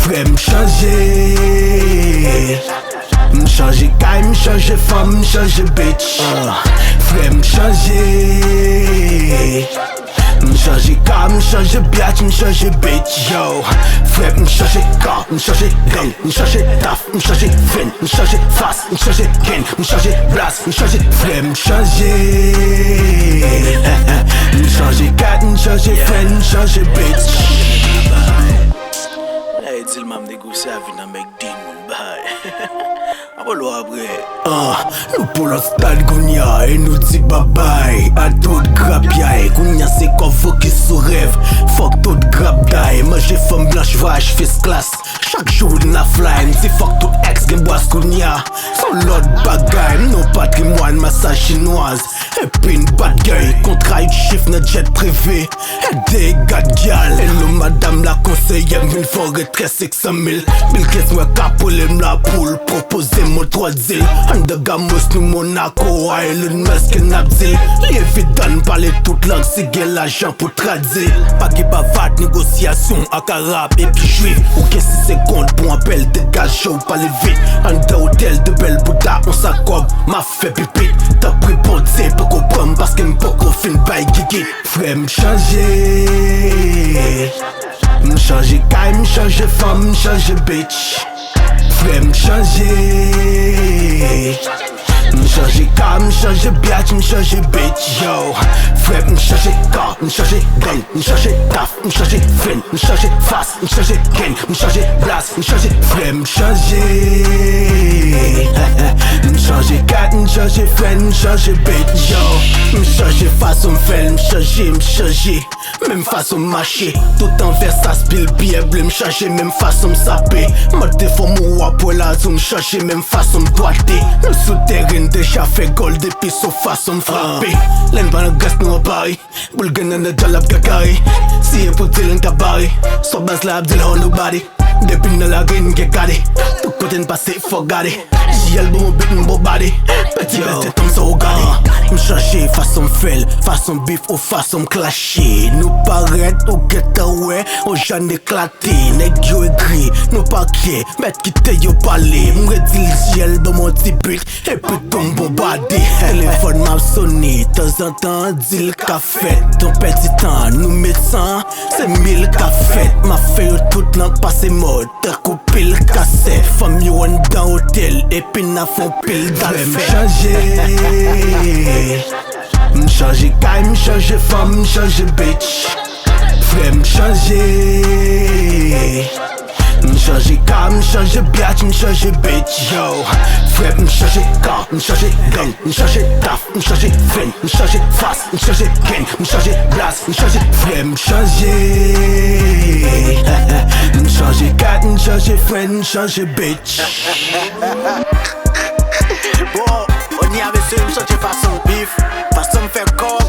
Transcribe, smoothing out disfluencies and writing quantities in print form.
Frère m'changer guy, m'changer femme, m'changer bitch. Frère m'changer car, m'changer biatch, m'changer bitch. Yo, frère m'changer car, m'changer gang, m'changer taf, m'changer fin, m'changer face, m'changer gain, m'changer blast, m'changer frère m'changer cat, m'changer friend, m'changer bitch. Hey, dis-le m'a négocié avec un mec digne, bye. Apollo après. Nous pour le stade Gounia et nous dit bye bye. À tout grapia et Gounia c'est convoqué sous rêve. Fuck tout grap die. Manger femme blanche vache fils classe. Chaque jour na fly. M'dit fuck tout ex gen bois Gounia. Son l'autre bagay. Nos patrimoine massage chinoise. Et puis une bad gueule. Contrat de chiffre notre jet privé. Et des gars de gal. Hello madame la conseillère. Une forêt très 600 000. Bill Gates moi capoule la poule. Proposer mon 3 d'île. Andegamos nous Monaco. Elon Musk et Nabzil. L'évident parler toute langue. C'est gay l'argent pour traduire. Pas qui bavard négociation. À Carab et puis juif. Ou qu'est-ce que c'est compte pour un appel de gaz chaud. Pas les vite. En de hôtel de belle Bouddha. On s'accobe. M'a fait pipi. T'as pris pour dire. Pour comprendre parce qu'il me faut qu'on fin by gigi. Frère m'changer. M'changer guy, m'changer femme, m'changer bitch. Frère m'changer car, m'changer biatch, m'changer bitch. Yo, frère m'changer car, m'changer gang, m'changer taf, m'changer fin, m'changer face, m'changer gain, m'changer blast, m'changer frère m'changer cat, m'changer friend, m'changer bitch. Yo, m'changer façon faire, m'changer même façon marcher. Tout envers ça spill bien bleu, m'changer même façon m'saper. M'te faut mourir pour la zoom, m'changer même façon m'boiter. Nous souterrain déjà fait gold depuis sa façon m'frapper. L'en pas le gas nous à Paris. Boulgan en a jalap kakari. Si y'a pour dire un kabari. So bas la abdil on nobody. Depuis dans la green qui gardé. Tout côté n'passé faut garder. J'ai le bon bit mon body. Petit bête tombe sur regardé. M'changer façon fel, façon bif ou façon clasher. Nous paraît ou get away, au j'en éclaté. Nèg yo écrit, nous pas qui, mettre quitter yo parler. M'redit le ciel dans mon petit but, et puis tombe bombardé. Téléphone m'a sonné, temps en temps dit le café. Ton petit temps, nous médecins, c'est 1000 cafés. M'a fait tout l'an passé mode, t'as coupé le cassette. Femme yo en dans hôtel, et puis n'a font pile d'alfait. M'changer guy, m'changer femme, m'changer bitch. Frère m'changer car, m'changer biatch, m'changer bitch. Yo, frère m'changer car, m'changer gang, m'changer taf, m'changer fin, m'changer face, m'changer gain, m'changer blast, m'changer frère m'changer cat, m'changer friend, m'changer bitch. Bon, on y avait ce m'changer façon bif, façon faire corps.